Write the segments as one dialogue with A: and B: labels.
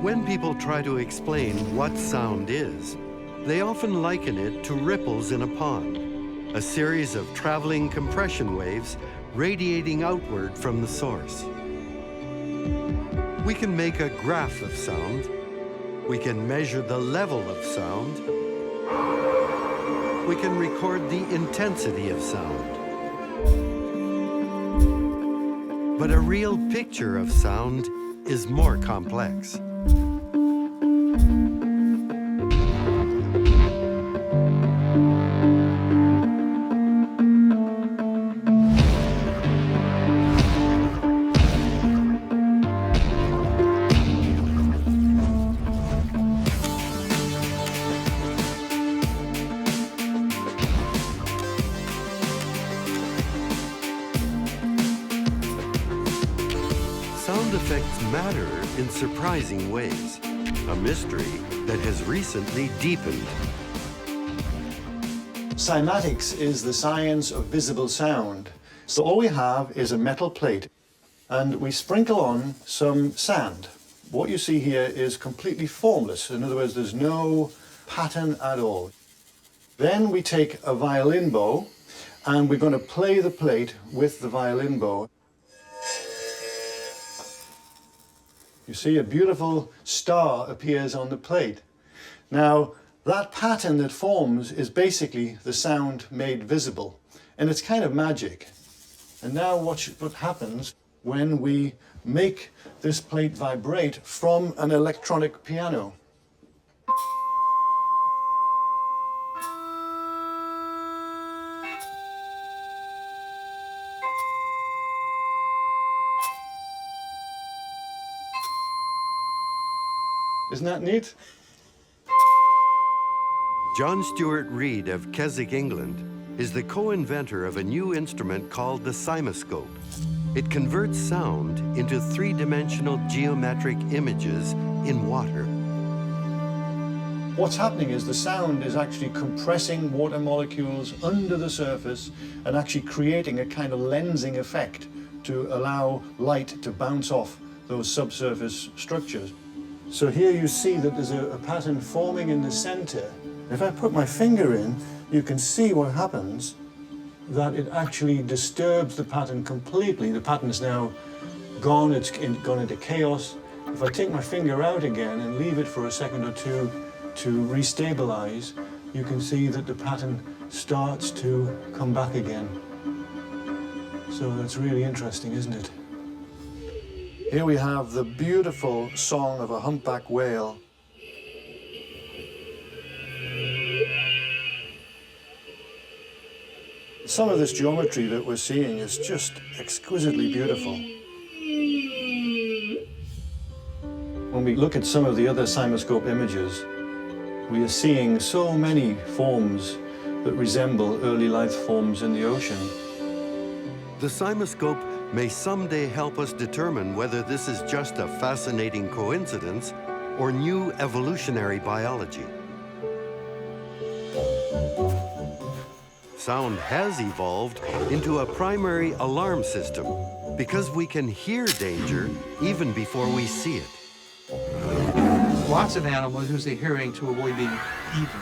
A: When people try to explain what sound is, they often liken it to ripples in a pond, a series of traveling compression waves radiating outward from the source. We can make a graph of sound. We can measure the level of sound. We can record the intensity of sound. But a real picture of sound is more complex. Sound effects matter in surprising ways, a mystery that has recently deepened.
B: Cymatics is the science of visible sound. So all we have is a metal plate, and we sprinkle on some sand. What you see here is completely formless. In other words, there's no pattern at all. Then we take a violin bow, and we're going to play the plate with the violin bow. You see a beautiful star appears on the plate. Now, that pattern that forms is basically the sound made visible, and it's kind of magic. And now what happens when we make this plate vibrate from an electronic piano? Isn't that neat?
A: John Stuart Reid of Keswick, England, is the co-inventor of a new instrument called the cymoscope. It converts sound into three-dimensional geometric images in water.
B: What's happening is the sound is actually compressing water molecules under the surface and actually creating a kind of lensing effect to allow light to bounce off those subsurface structures. So here you see that there's a pattern forming in the center. If I put my finger in, you can see what happens, that it actually disturbs the pattern completely. The pattern is now gone, it's gone into chaos. If I take my finger out again and leave it for a second or two to restabilize, you can see that the pattern starts to come back again. So that's really interesting, isn't it? Here we have the beautiful song of a humpback whale. Some of this geometry that we're seeing is just exquisitely beautiful. When we look at some of the other cymoscope images, we are seeing so many forms that resemble early life forms in the ocean.
A: The cymoscope may someday help us determine whether this is just a fascinating coincidence or new evolutionary biology. Sound has evolved into a primary alarm system because we can hear danger even before we see it.
C: Lots of animals use their hearing to avoid being eaten.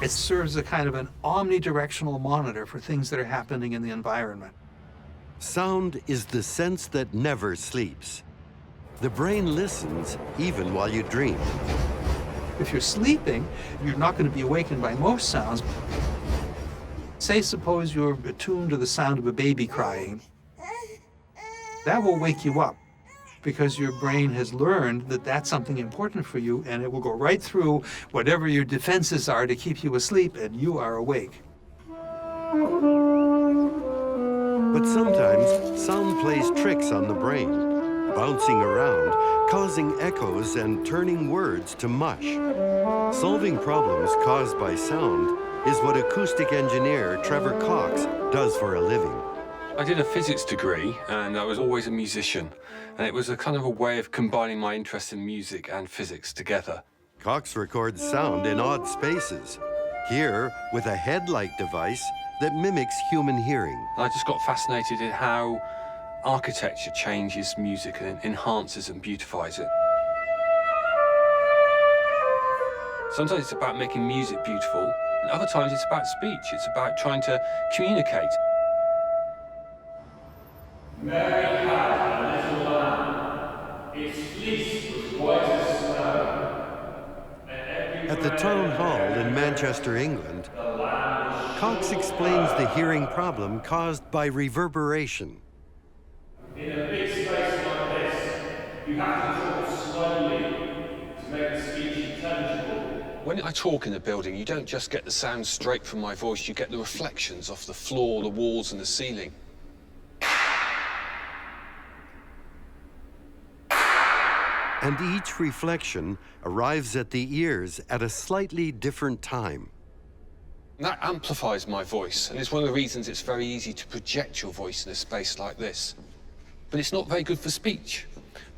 C: It serves as a kind of an omnidirectional monitor for things that are happening in the environment.
A: Sound is the sense that never sleeps. The brain listens even while you dream.
C: If you're sleeping, you're not going to be awakened by most sounds. Say, suppose you're attuned to the sound of a baby crying. That will wake you up because your brain has learned that that's something important for you, and it will go right through whatever your defenses are to keep you asleep, and you are awake.
A: But sometimes sound plays tricks on the brain, bouncing around, causing echoes and turning words to mush. Solving problems caused by sound is what acoustic engineer Trevor Cox does for a living.
D: I did a physics degree, and I was always a musician, and it was a kind of a way of combining my interest in music and physics together.
A: Cox records sound in odd spaces, here with a head-like device that mimics human hearing.
D: I just got fascinated in how architecture changes music and enhances and beautifies it. Sometimes it's about making music beautiful, and other times it's about speech. It's about trying to communicate.
E: Mary had a little lamb. Its fleece was white as snow.
A: At the town hall in Manchester, England, Cox explains the hearing problem caused by reverberation.
E: In a big space like this, you have to talk slowly to make the speech intelligible.
D: When I talk in a building, you don't just get the sound straight from my voice, you get the reflections off the floor, the walls, and the ceiling.
A: And each reflection arrives at the ears at a slightly different time.
D: That amplifies my voice, and it's one of the reasons it's very easy to project your voice in a space like this. But it's not very good for speech,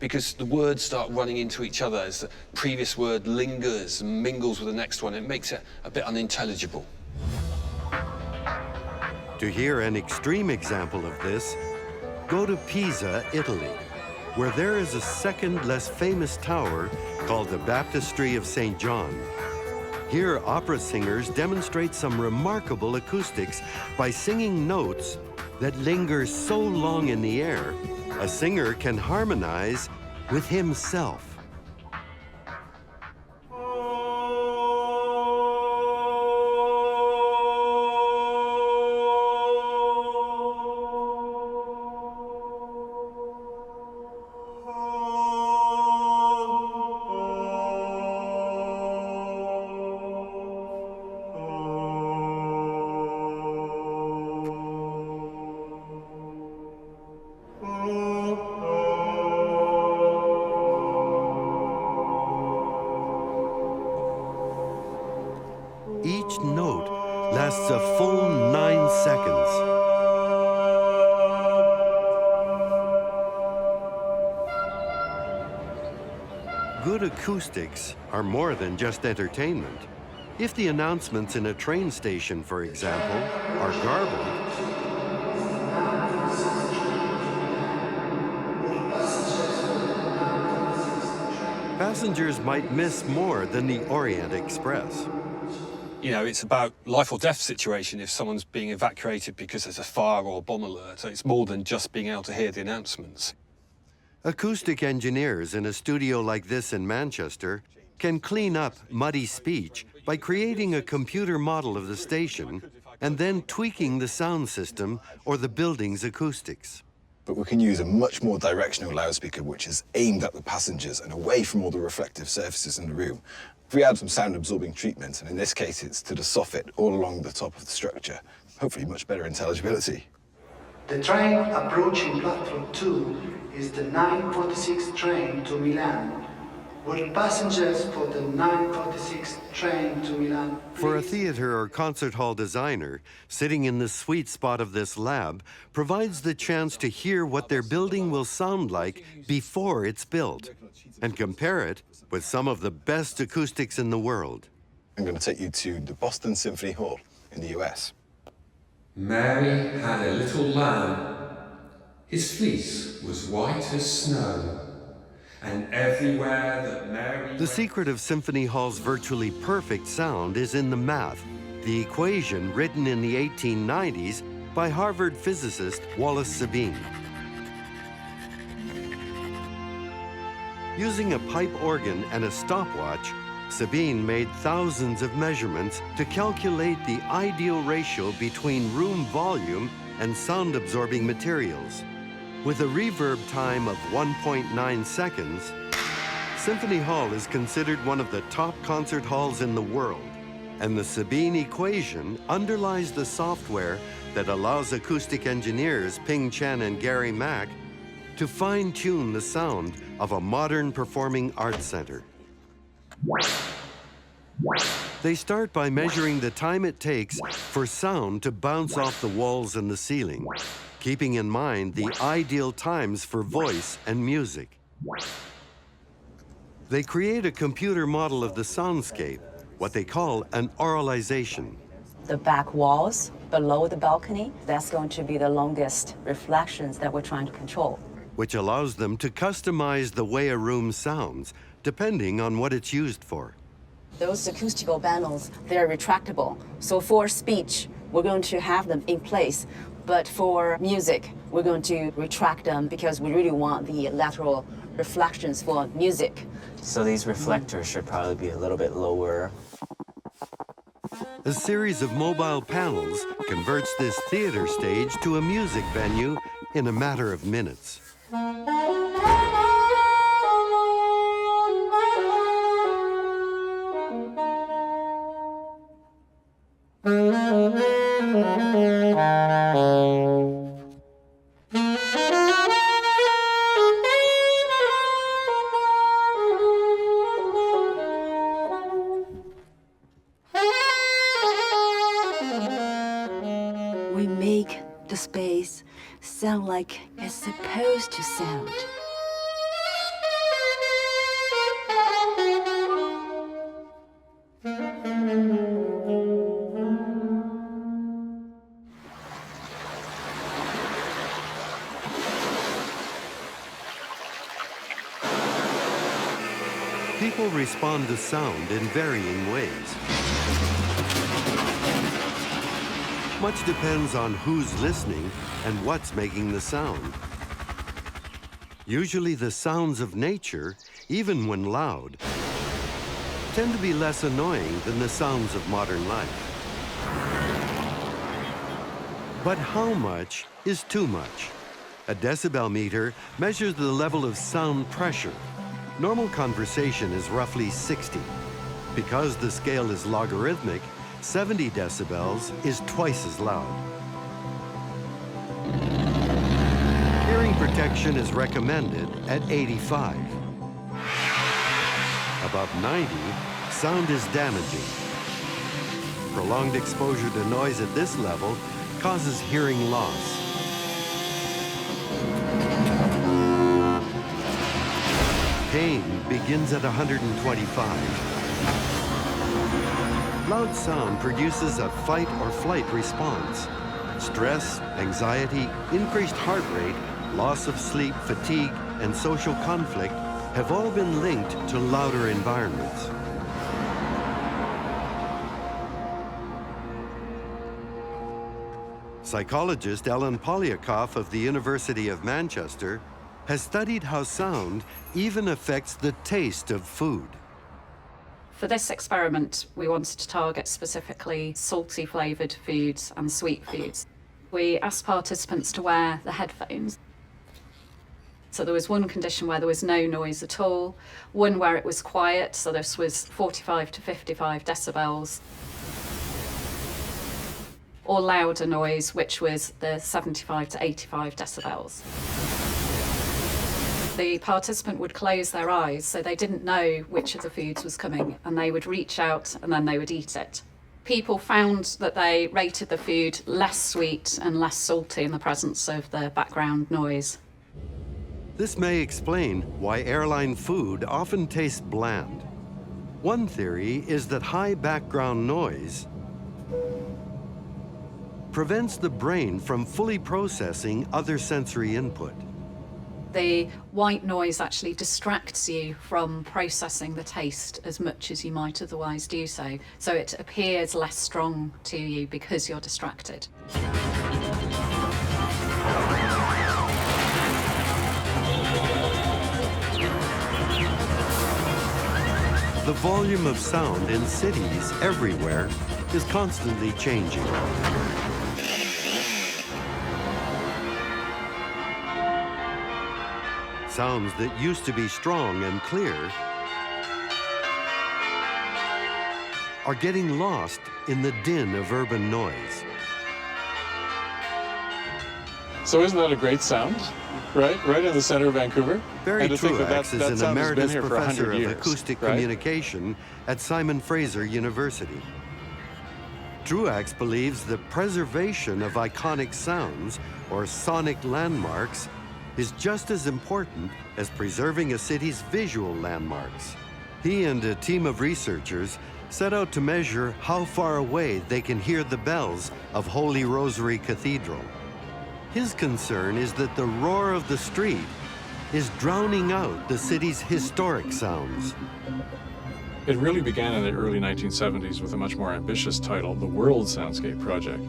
D: because the words start running into each other as the previous word lingers and mingles with the next one. It makes it a bit unintelligible.
A: To hear an extreme example of this, go to Pisa, Italy, where there is a second, less famous tower called the Baptistry of St. John. Here, opera singers demonstrate some remarkable acoustics by singing notes that linger so long in the air, a singer can harmonize with himself. Each note lasts a full 9 seconds. Good acoustics are more than just entertainment. If the announcements in a train station, for example, are garbled, passengers might miss more than the Orient Express.
D: You know, it's about life or death situation if someone's being evacuated because there's a fire or a bomb alert. So it's more than just being able to hear the announcements.
A: Acoustic engineers in a studio like this in Manchester can clean up muddy speech by creating a computer model of the station and then tweaking the sound system or the building's acoustics.
F: But we can use a much more directional loudspeaker which is aimed at the passengers and away from all the reflective surfaces in the room. If we add some sound-absorbing treatment, and in this case it's to the soffit all along the top of the structure, hopefully much better intelligibility.
G: The train approaching platform 2 is the 9:46 train to Milan. Would passengers for the 9:46 train to Milan
A: For a
G: please?
A: theater or concert hall designer, sitting in the sweet spot of this lab provides the chance to hear what their building will sound like before it's built and compare it with some of the best acoustics in the world.
F: I'm going to take you to the Boston Symphony Hall in the US.
H: Mary had a little lamb. His fleece was white as snow, and everywhere that Mary
A: The secret of Symphony Hall's virtually perfect sound is in the math, the equation written in the 1890s by Harvard physicist Wallace Sabine. Using a pipe organ and a stopwatch, Sabine made thousands of measurements to calculate the ideal ratio between room volume and sound-absorbing materials. With a reverb time of 1.9 seconds, Symphony Hall is considered one of the top concert halls in the world, and the Sabine equation underlies the software that allows acoustic engineers Ping Chen and Gary Mack to fine-tune the sound of a modern performing arts center. They start by measuring the time it takes for sound to bounce off the walls and the ceiling, keeping in mind the ideal times for voice and music. They create a computer model of the soundscape, what they call an auralization.
I: The back walls below the balcony, that's going to be the longest reflections that we're trying to control.
A: Which allows them to customize the way a room sounds, depending on what it's used for.
I: Those acoustical panels, they're retractable. So for speech, we're going to have them in place. But for music, we're going to retract them because we really want the lateral reflections for music.
J: So these reflectors should probably be a little bit lower.
A: A series of mobile panels converts this theater stage to a music venue in a matter of minutes.
I: We make the space sound like it's supposed to sound.
A: People respond to sound in varying ways. Much depends on who's listening and what's making the sound. Usually the sounds of nature, even when loud, tend to be less annoying than the sounds of modern life. But how much is too much? A decibel meter measures the level of sound pressure. Normal conversation is roughly 60. Because the scale is logarithmic, 70 decibels is twice as loud. Hearing protection is recommended at 85. Above 90, sound is damaging. Prolonged exposure to noise at this level causes hearing loss. Pain begins at 125. Loud sound produces a fight or flight response. Stress, anxiety, increased heart rate, loss of sleep, fatigue, and social conflict have all been linked to louder environments. Psychologist Ellen Polyakov of the University of Manchester has studied how sound even affects the taste of food.
K: For this experiment, we wanted to target specifically salty flavoured foods and sweet foods. We asked participants to wear the headphones. So there was one condition where there was no noise at all, one where it was quiet, so this was 45 to 55 decibels, or louder noise, which was the 75 to 85 decibels. The participant would close their eyes, so they didn't know which of the foods was coming, and they would reach out and then they would eat it. People found that they rated the food less sweet and less salty in the presence of the background noise.
A: This may explain why airline food often tastes bland. One theory is that high background noise prevents the brain from fully processing other sensory input.
K: The white noise actually distracts you from processing the taste as much as you might otherwise do so. So it appears less strong to you because you're distracted.
A: The volume of sound in cities everywhere is constantly changing. Sounds that used to be strong and clear are getting lost in the din of urban noise.
L: So isn't that a great sound? Right? Right in the center of Vancouver?
A: Barry
L: And to think that
A: Truax is
L: that
A: an
L: sound has been
A: emeritus
L: here for
A: professor
L: 100
A: of
L: years,
A: acoustic
L: right?
A: communication at Simon Fraser University. Truax believes the preservation of iconic sounds, or sonic landmarks, is just as important as preserving a city's visual landmarks. He and a team of researchers set out to measure how far away they can hear the bells of Holy Rosary Cathedral. His concern is that the roar of the street is drowning out the city's historic sounds.
L: It really began in the early 1970s with a much more ambitious title, the World Soundscape Project.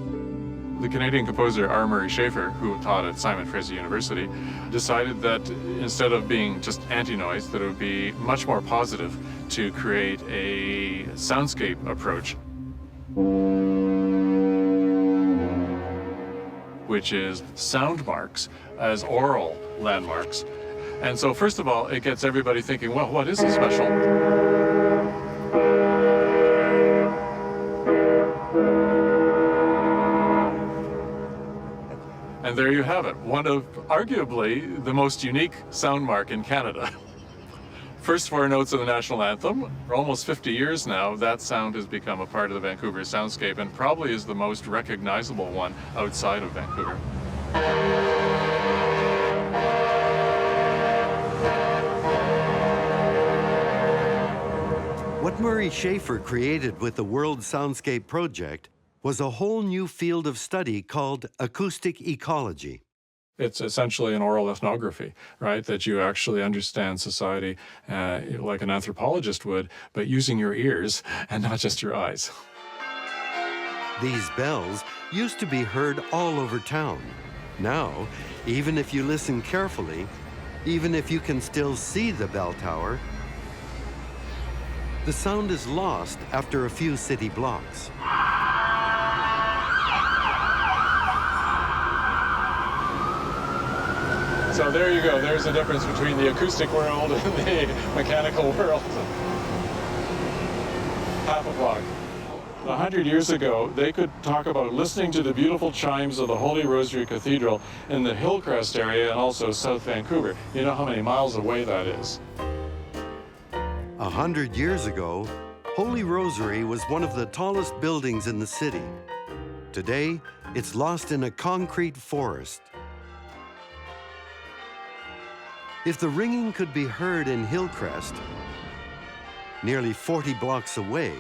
L: The Canadian composer R. Murray Schafer, who taught at Simon Fraser University, decided that instead of being just anti-noise, that it would be much more positive to create a soundscape approach, which is sound marks as oral landmarks. And so first of all, it gets everybody thinking, well, what is so special? And there you have it, one of arguably the most unique sound mark in Canada. First four notes of the national anthem. For almost 50 years now, that sound has become a part of the Vancouver soundscape and probably is the most recognizable one outside of Vancouver.
A: What Murray Schafer created with the World Soundscape Project was a whole new field of study called acoustic ecology.
L: It's essentially an oral ethnography, right? That you actually understand society like an anthropologist would, but using your ears and not just your eyes.
A: These bells used to be heard all over town. Now, even if you listen carefully, even if you can still see the bell tower, the sound is lost after a few city blocks.
L: So there you go. There's the difference between the acoustic world and the mechanical world. Half a block. 100 years ago, they could talk about listening to the beautiful chimes of the Holy Rosary Cathedral in the Hillcrest area and also South Vancouver. You know how many miles away that is?
A: 100 years ago, Holy Rosary was one of the tallest buildings in the city. Today, it's lost in a concrete forest. If the ringing could be heard in Hillcrest, nearly 40 blocks away,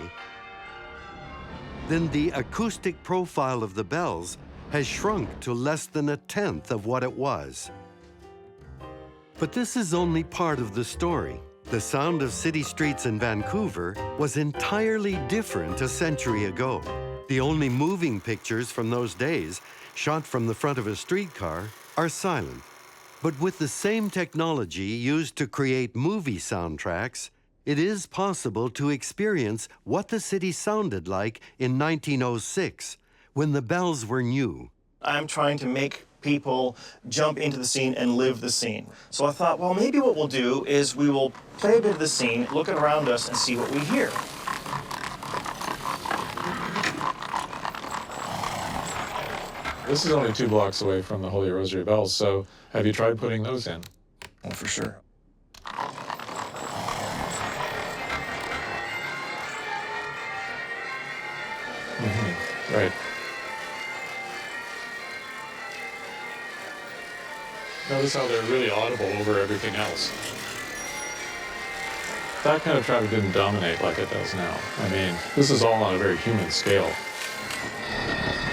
A: then the acoustic profile of the bells has shrunk to less than a tenth of what it was. But this is only part of the story. The sound of city streets in Vancouver was entirely different a century ago. The only moving pictures from those days, shot from the front of a streetcar, are silent. But with the same technology used to create movie soundtracks, it is possible to experience what the city sounded like in 1906, when the bells were new.
M: I'm trying to make people jump into the scene and live the scene. So I thought, well, maybe what we'll do is we will play a bit of the scene, look around us, and see what we hear.
L: This is only 2 blocks away from the Holy Rosary bells, so have you tried putting those in?
M: Oh, for sure.
L: Right. Notice how they're really audible over everything else. That kind of traffic didn't dominate like it does now. I mean, this is all on a very human scale.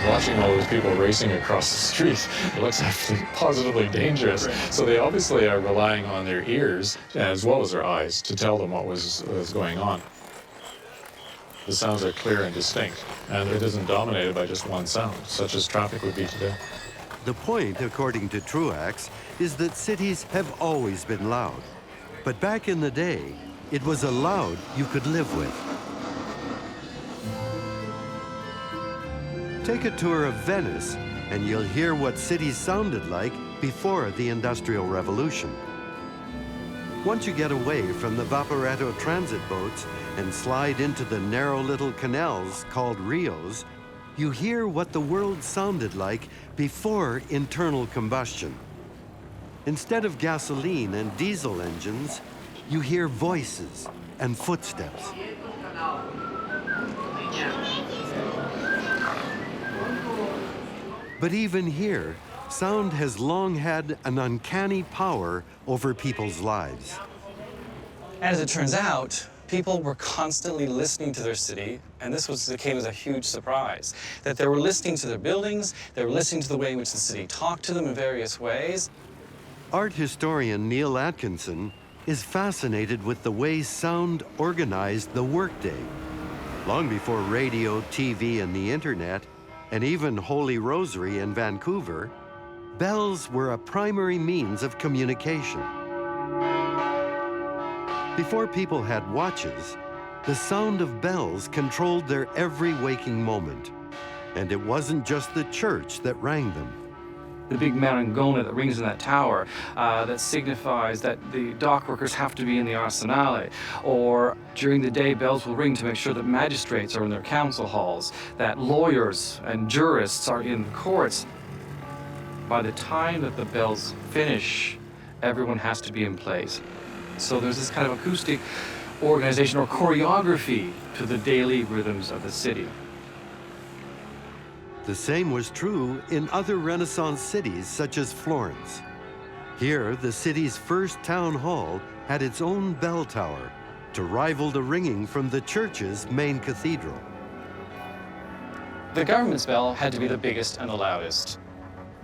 L: Watching all those people racing across the street, it looks actually positively dangerous. So they obviously are relying on their ears as well as their eyes to tell them what was going on. The sounds are clear and distinct, and it isn't dominated by just one sound, such as traffic would be today.
A: The point, according to Truax, is that cities have always been loud. But back in the day, it was a loud you could live with. Take a tour of Venice, and you'll hear what cities sounded like before the Industrial Revolution. Once you get away from the Vaporetto transit boats and slide into the narrow little canals called rios, you hear what the world sounded like before internal combustion. Instead of gasoline and diesel engines, you hear voices and footsteps. But even here, sound has long had an uncanny power over people's lives.
M: As it turns out, people were constantly listening to their city, and this came as a huge surprise, that they were listening to their buildings, they were listening to the way in which the city talked to them in various ways.
A: Art historian Neil Atkinson is fascinated with the way sound organized the workday. Long before radio, TV, and the internet, and even Holy Rosary in Vancouver, bells were a primary means of communication. Before people had watches, the sound of bells controlled their every waking moment. And it wasn't just the church that rang them.
N: The big marangona that rings in that tower that signifies that the dock workers have to be in the arsenale. Or during the day, bells will ring to make sure that magistrates are in their council halls, that lawyers and jurists are in the courts. By the time that the bells finish, everyone has to be in place. So there's this kind of acoustic organization or choreography to the daily rhythms of the city.
A: The same was true in other Renaissance cities such as Florence. Here, the city's first town hall had its own bell tower to rival the ringing from the church's main cathedral.
M: The government's bell had to be the biggest and the loudest.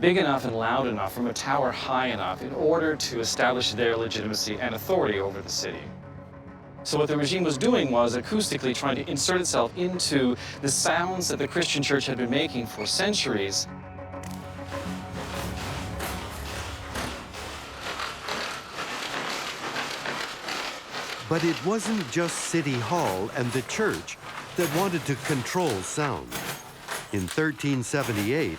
M: Big enough and loud enough from a tower high enough in order to establish their legitimacy and authority over the city. So what the regime was doing was acoustically trying to insert itself into the sounds that the Christian church had been making for centuries.
A: But it wasn't just City Hall and the church that wanted to control sound. In 1378,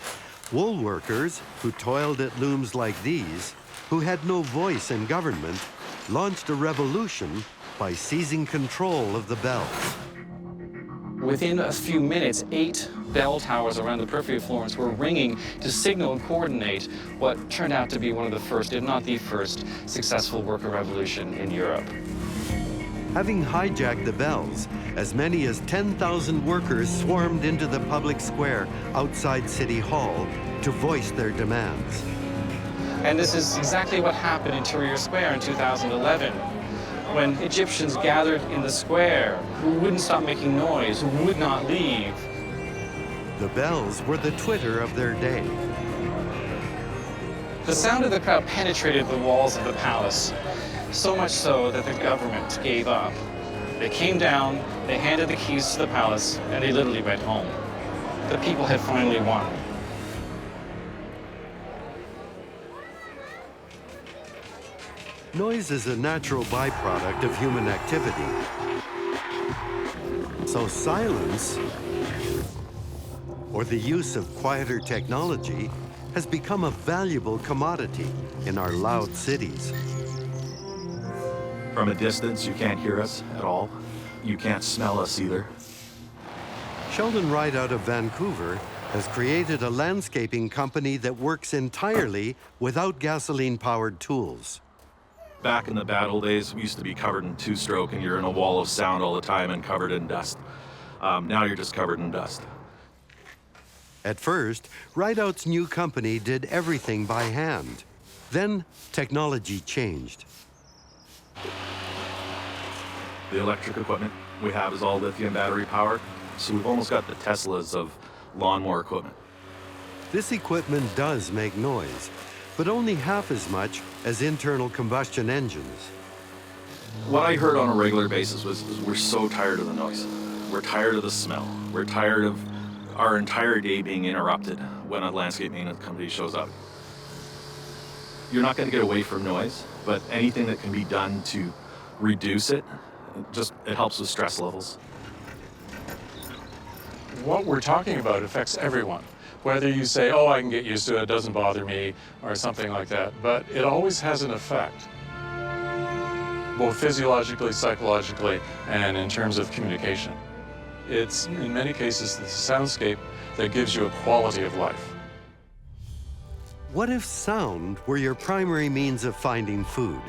A: wool workers who toiled at looms like these, who had no voice in government, launched a revolution by seizing control of the bells.
M: Within a few minutes, 8 bell towers around the periphery of Florence were ringing to signal and coordinate what turned out to be one of the first, if not the first, successful worker revolution in Europe.
A: Having hijacked the bells, as many as 10,000 workers swarmed into the public square outside City Hall to voice their demands.
M: And this is exactly what happened in Tahrir Square in 2011. When Egyptians gathered in the square, who wouldn't stop making noise, who would not leave.
A: The bells were the Twitter of their day.
M: The sound of the crowd penetrated the walls of the palace, so much so that the government gave up. They came down, they handed the keys to the palace, and they literally went home. The people had finally won.
A: Noise is a natural byproduct of human activity. So silence, or the use of quieter technology, has become a valuable commodity in our loud cities.
O: From a distance, you can't hear us at all. You can't smell us either.
A: Sheldon Wright out of Vancouver has created a landscaping company that works entirely without gasoline-powered tools.
O: Back in the bad old days, we used to be covered in two-stroke and you're in a wall of sound all the time and covered in dust. Now you're just covered in dust.
A: At first, Rideout's new company did everything by hand. Then, technology changed.
O: The electric equipment we have is all lithium battery powered, so we've almost got the Teslas of lawnmower equipment.
A: This equipment does make noise, but only half as much as internal combustion engines.
O: What I heard on a regular basis was we're so tired of the noise. We're tired of the smell. We're tired of our entire day being interrupted when a landscape maintenance company shows up. You're not going to get away from noise, but anything that can be done to reduce it, it helps with stress levels.
L: What we're talking about affects everyone. Whether you say, oh, I can get used to it, it doesn't bother me, or something like that, but it always has an effect, both physiologically, psychologically, and in terms of communication. It's, in many cases, the soundscape that gives you a quality of life.
A: What if sound were your primary means of finding food?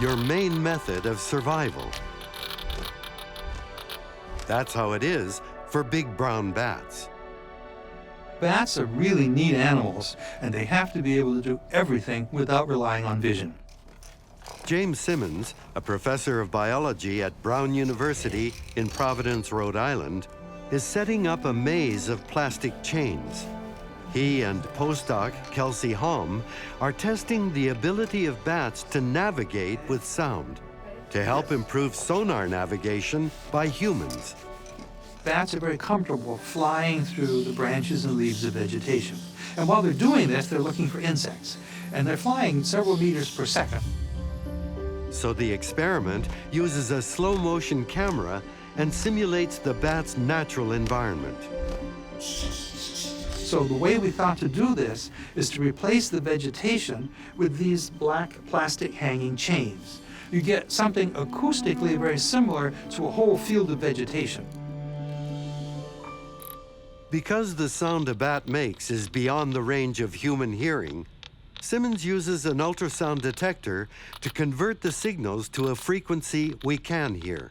A: Your main method of survival? That's how it is for big brown bats.
C: Bats are really neat animals, and they have to be able to do everything without relying on vision.
A: James Simmons, a professor of biology at Brown University in Providence, Rhode Island, is setting up a maze of plastic chains. He and postdoc Kelsey Halm are testing the ability of bats to navigate with sound to help improve sonar navigation by humans.
C: Bats are very comfortable flying through the branches and leaves of vegetation. And while they're doing this, they're looking for insects. And they're flying several meters per second.
A: So the experiment uses a slow-motion camera and simulates the bat's natural environment.
C: So the way we thought to do this is to replace the vegetation with these black plastic hanging chains. You get something acoustically very similar to a whole field of vegetation.
A: Because the sound a bat makes is beyond the range of human hearing, Simmons uses an ultrasound detector to convert the signals to a frequency we can hear.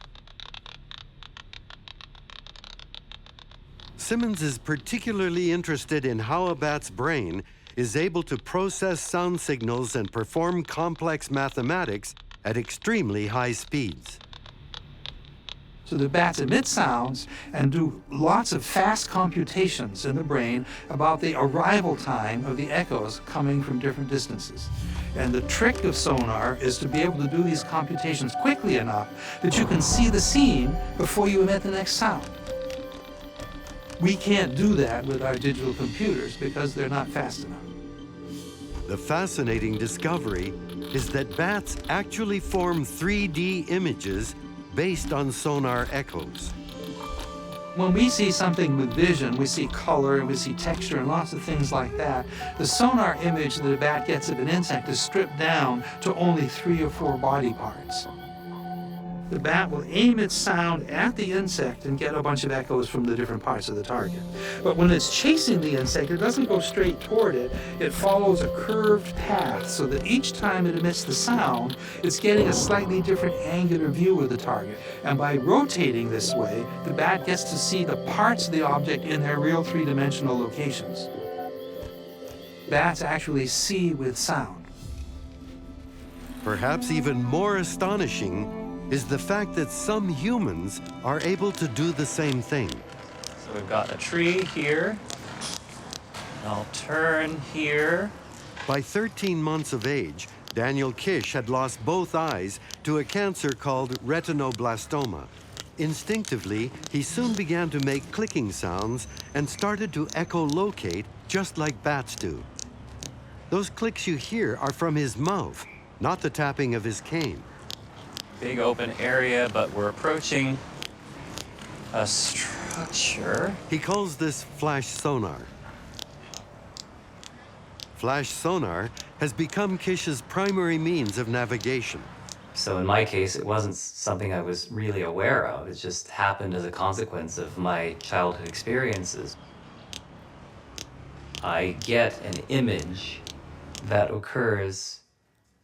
A: Simmons is particularly interested in how a bat's brain is able to process sound signals and perform complex mathematics at extremely high speeds.
C: So the bats emit sounds and do lots of fast computations in the brain about the arrival time of the echoes coming from different distances. And the trick of sonar is to be able to do these computations quickly enough that you can see the scene before you emit the next sound. We can't do that with our digital computers because they're not fast enough.
A: The fascinating discovery is that bats actually form 3D images based on sonar echoes.
C: When we see something with vision, we see color and we see texture and lots of things like that. The sonar image that a bat gets of an insect is stripped down to only 3 or 4 body parts. The bat will aim its sound at the insect and get a bunch of echoes from the different parts of the target. But when it's chasing the insect, it doesn't go straight toward it. It follows a curved path so that each time it emits the sound, it's getting a slightly different angular view of the target. And by rotating this way, the bat gets to see the parts of the object in their real 3-dimensional locations. Bats actually see with sound.
A: Perhaps even more astonishing is the fact that some humans are able to do the same thing.
J: So we've got a tree here. I'll turn here.
A: By 13 months of age, Daniel Kish had lost both eyes to a cancer called retinoblastoma. Instinctively, he soon began to make clicking sounds and started to echolocate just like bats do. Those clicks you hear are from his mouth, not the tapping of his cane.
J: Big open area, but we're approaching a structure.
A: He calls this flash sonar. Flash sonar has become Kish's primary means of navigation.
J: So in my case, it wasn't something I was really aware of. It just happened as a consequence of my childhood experiences. I get an image that occurs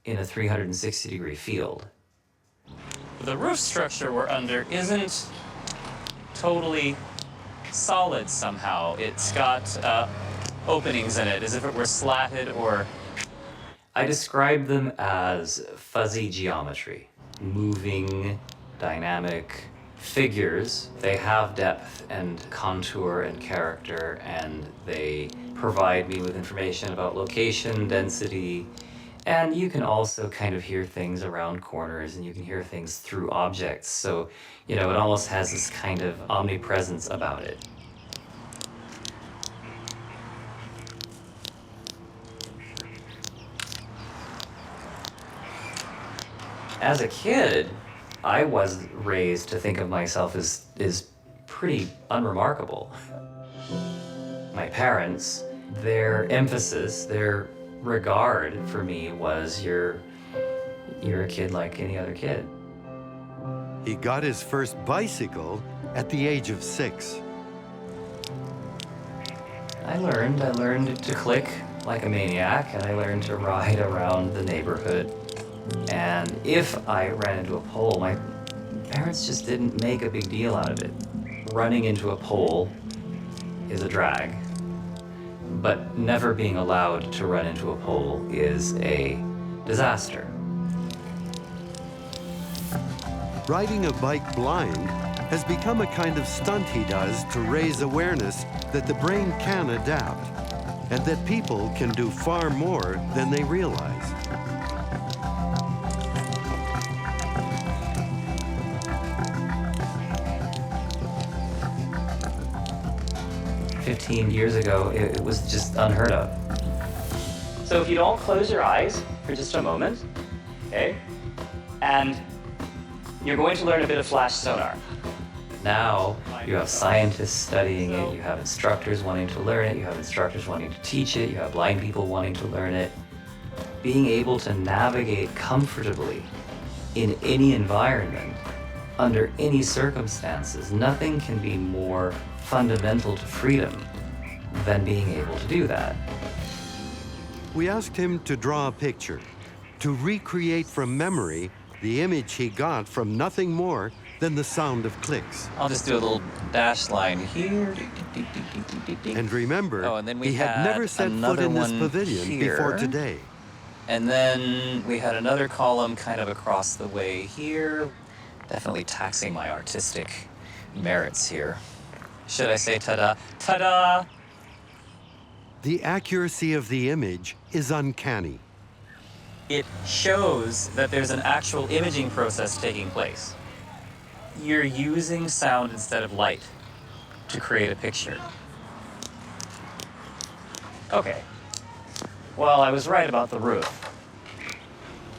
J: in a 360-degree field. The roof structure we're under isn't totally solid somehow. It's got openings in it, as if it were slatted or... I describe them as fuzzy geometry, moving, dynamic figures. They have depth and contour and character, and they provide me with information about location, density, and you can also kind of hear things around corners, and you can hear things through objects. So, you know, it almost has this kind of omnipresence about it. As a kid, I was raised to think of myself as pretty unremarkable. My parents, their emphasis, their regard for me was you're a kid like any other kid.
A: He got his first bicycle at the age of 6.
J: I learned to click like a maniac, and I learned to ride around the neighborhood. And if I ran into a pole, my parents just didn't make a big deal out of it. Running into a pole is a drag, but never being allowed to run into a pole is a disaster.
A: Riding a bike blind has become a kind of stunt he does to raise awareness that the brain can adapt. and that people can do far more than they realize.
J: 15 years ago, it was just unheard of. So if you don't close your eyes for just a moment, okay, and you're going to learn a bit of flash sonar. Now you have scientists studying it, you have instructors wanting to learn it, you have instructors wanting to teach it, you have blind people wanting to learn it. Being able to navigate comfortably in any environment, under any circumstances, nothing can be more fundamental to freedom than being able to do that.
A: We asked him to draw a picture, to recreate from memory the image he got from nothing more than the sound of clicks.
J: I'll just do a little dash line here.
A: And remember,
J: and then we
A: he had never set foot in this pavilion before today.
J: And then we had another column kind of across the way here. Definitely taxing my artistic merits here. Should I say ta-da? Ta-da!
A: The accuracy of the image is uncanny.
J: It shows that there's an actual imaging process taking place. You're using sound instead of light to create a picture. Okay. Well, I was right about the roof.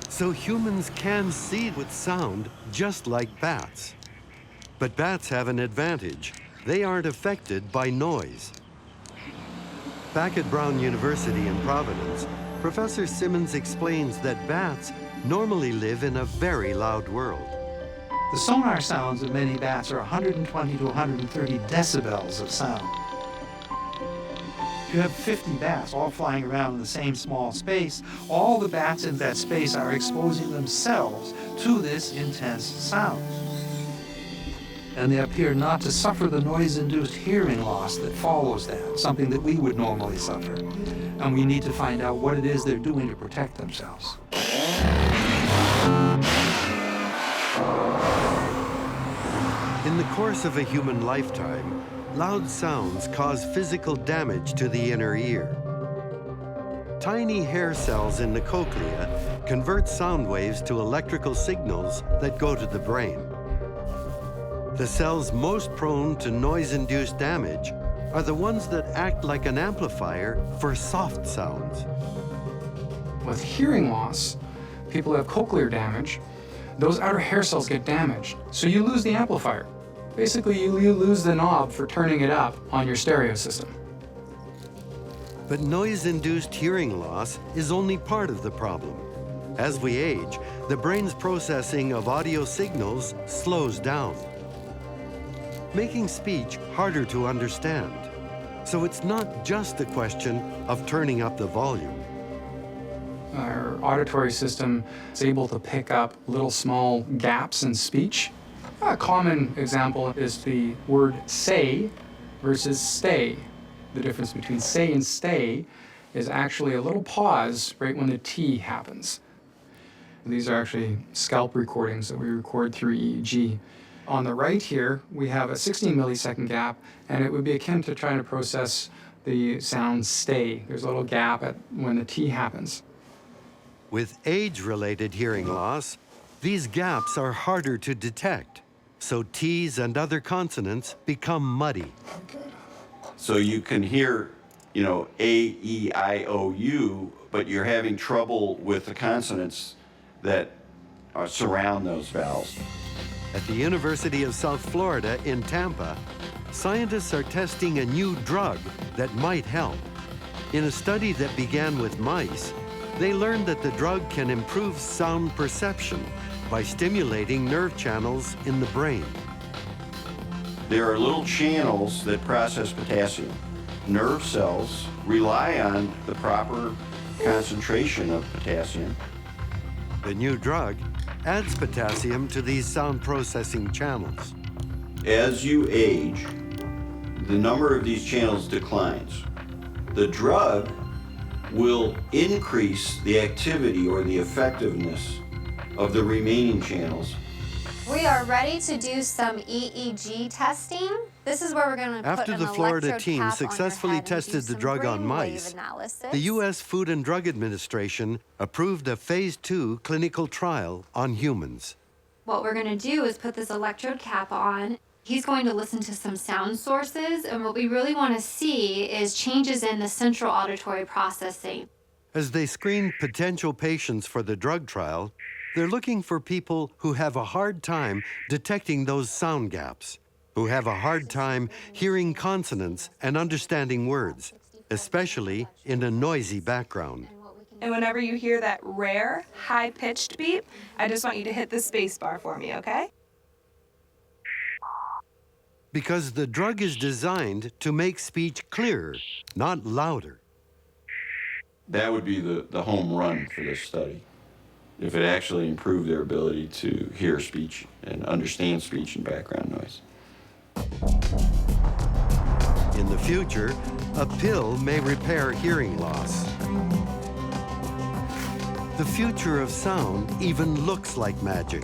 A: So humans can see with sound just like bats. But bats have an advantage. They aren't affected by noise. Back at Brown University in Providence, Professor Simmons explains that bats normally live in a very loud world.
C: The sonar sounds of many bats are 120 to 130 decibels of sound. If you have 50 bats all flying around in the same small space, all the bats in that space are exposing themselves to this intense sound. And they appear not to suffer the noise-induced hearing loss that follows that, something that we would normally suffer. And we need to find out what it is they're doing to protect themselves.
A: In the course of a human lifetime, loud sounds cause physical damage to the inner ear. Tiny hair cells in the cochlea convert sound waves to electrical signals that go to the brain. The cells most prone to noise-induced damage are the ones that act like an amplifier for soft sounds.
P: With hearing loss, people who have cochlear damage, those outer hair cells get damaged, so you lose the amplifier. Basically, you lose the knob for turning it up on your stereo system.
A: But noise-induced hearing loss is only part of the problem. As we age, the brain's processing of audio signals slows down, making speech harder to understand. So it's not just a question of turning up the volume.
P: Our auditory system is able to pick up little small gaps in speech. A common example is the word say versus stay. The difference between say and stay is actually a little pause right when the T happens. These are actually scalp recordings that we record through EEG. On the right here, we have a 16 millisecond gap, and it would be akin to trying to process the sound stay. There's a little gap when the T happens.
A: With age-related hearing loss, these gaps are harder to detect, so T's and other consonants become muddy.
Q: So you can hear, A, E, I, O, U, but you're having trouble with the consonants that surround those vowels.
A: At the University of South Florida in Tampa, scientists are testing a new drug that might help. In a study that began with mice, they learned that the drug can improve sound perception by stimulating nerve channels in the brain.
Q: There are little channels that process potassium. Nerve cells rely on the proper concentration of potassium.
A: The new drug adds potassium to these sound processing channels.
Q: As you age, the number of these channels declines. The drug will increase the activity or the effectiveness of the remaining channels.
R: We are ready to do some EEG testing. This is where we're going to put
A: After
R: an
A: the Florida
R: electrode
A: team
R: cap on your
A: successfully
R: head and do
A: tested the
R: some
A: drug on
R: brainwave
A: mice,
R: analysis.
A: the U.S. Food and Drug Administration approved a Phase 2 clinical trial on humans.
R: What we're going to do is put this electrode cap on. He's going to listen to some sound sources, and what we really want to see is changes in the central auditory processing.
A: As they screen potential patients for the drug trial, they're looking for people who have a hard time detecting those sound gaps, who have a hard time hearing consonants and understanding words, especially in a noisy background.
S: And whenever you hear that rare, high-pitched beep, I just want you to hit the space bar for me, okay?
A: Because the drug is designed to make speech clearer, not louder.
Q: That would be the home run for this study, if it actually improved their ability to hear speech and understand speech and background noise.
A: In the future, a pill may repair hearing loss. The future of sound even looks like magic.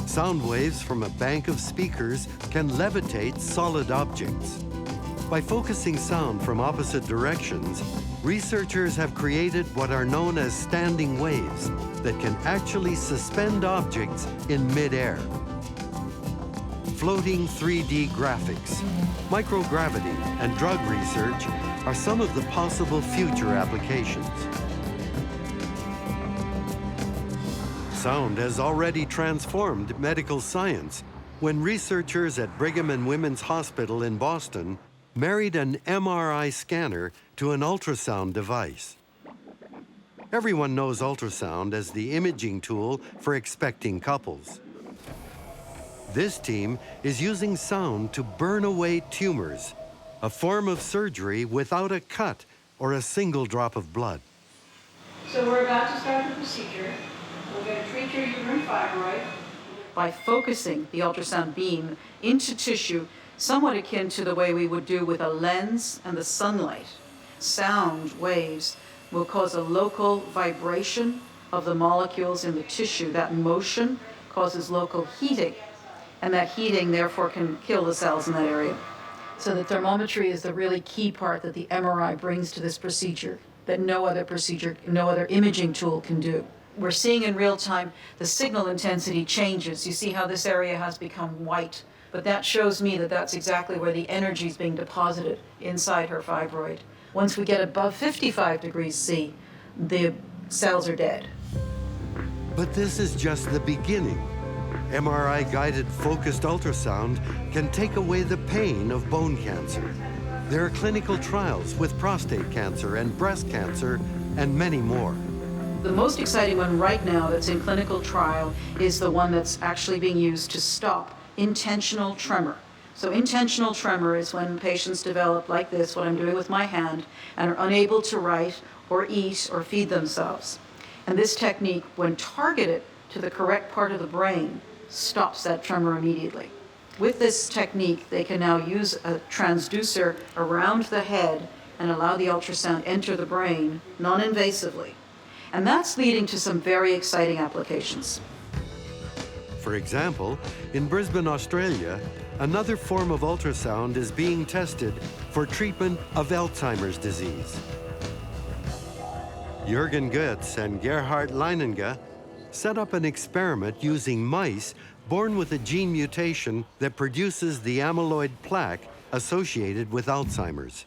A: Sound waves from a bank of speakers can levitate solid objects. By focusing sound from opposite directions, researchers have created what are known as standing waves that can actually suspend objects in midair. Floating 3D graphics, microgravity, and drug research are some of the possible future applications. Sound has already transformed medical science when researchers at Brigham and Women's Hospital in Boston married an MRI scanner to an ultrasound device. Everyone knows ultrasound as the imaging tool for expecting couples. This team is using sound to burn away tumors, a form of surgery without a cut or a single drop of blood.
T: So we're about to start the procedure. We're going to treat your uterine fibroid.
U: By focusing the ultrasound beam into tissue, somewhat akin to the way we would do with a lens and the sunlight, sound waves will cause a local vibration of the molecules in the tissue. That motion causes local heating, and that heating therefore can kill the cells in that area. So the thermometry is the really key part that the MRI brings to this procedure that no other procedure, no other imaging tool can do. We're seeing in real time the signal intensity changes. You see how this area has become white, but that shows me that that's exactly where the energy is being deposited inside her fibroid. Once we get above 55 degrees C, the cells are dead.
A: But this is just the beginning. MRI-guided focused ultrasound can take away the pain of bone cancer. There are clinical trials with prostate cancer and breast cancer and many more.
U: The most exciting one right now that's in clinical trial is the one that's actually being used to stop intentional tremor. So intentional tremor is when patients develop like this, what I'm doing with my hand, and are unable to write or eat or feed themselves. And this technique, when targeted to the correct part of the brain, stops that tremor immediately. With this technique, they can now use a transducer around the head and allow the ultrasound enter the brain non-invasively. And that's leading to some very exciting applications.
A: For example, in Brisbane, Australia, another form of ultrasound is being tested for treatment of Alzheimer's disease. Jürgen Goetz and Gerhard Leininger set up an experiment using mice born with a gene mutation that produces the amyloid plaque associated with Alzheimer's.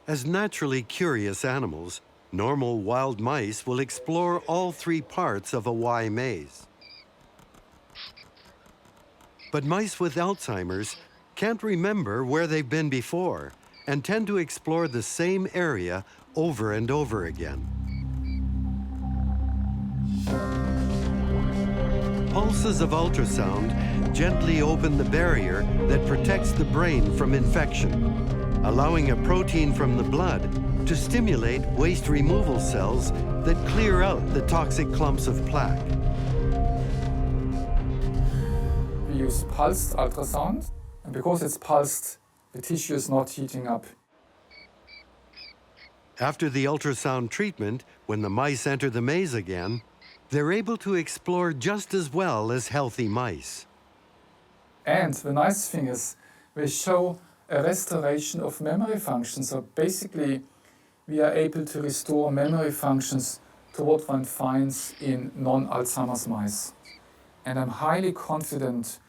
A: As naturally curious animals, normal wild mice will explore all three parts of a Y maze. But mice with Alzheimer's can't remember where they've been before and tend to explore the same area over and over again. Pulses of ultrasound gently open the barrier that protects the brain from infection, allowing a protein from the blood to stimulate waste removal cells that clear out the toxic clumps of plaque.
V: We use pulsed ultrasound, and because it's pulsed, the tissue is not heating up.
A: After the ultrasound treatment, when the mice enter the maze again, they're able to explore just as well as healthy mice.
V: And the nice thing is, they show a restoration of memory functions. So basically, we are able to restore memory functions to what one finds in non-Alzheimer's mice. And I'm highly confident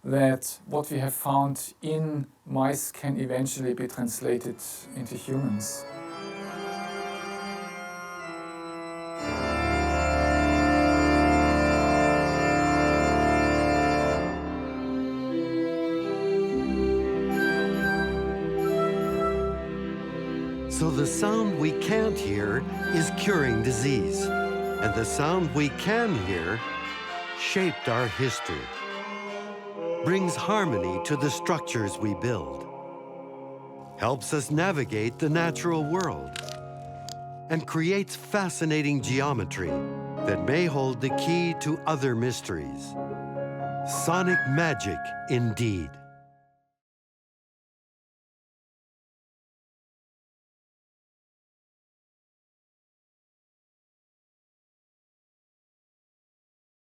V: that what we have found in mice can eventually be translated into humans.
A: So the sound we can't hear is curing disease, and the sound we can hear shaped our history, brings harmony to the structures we build, helps us navigate the natural world, and creates fascinating geometry that may hold the key to other mysteries. Sonic magic indeed.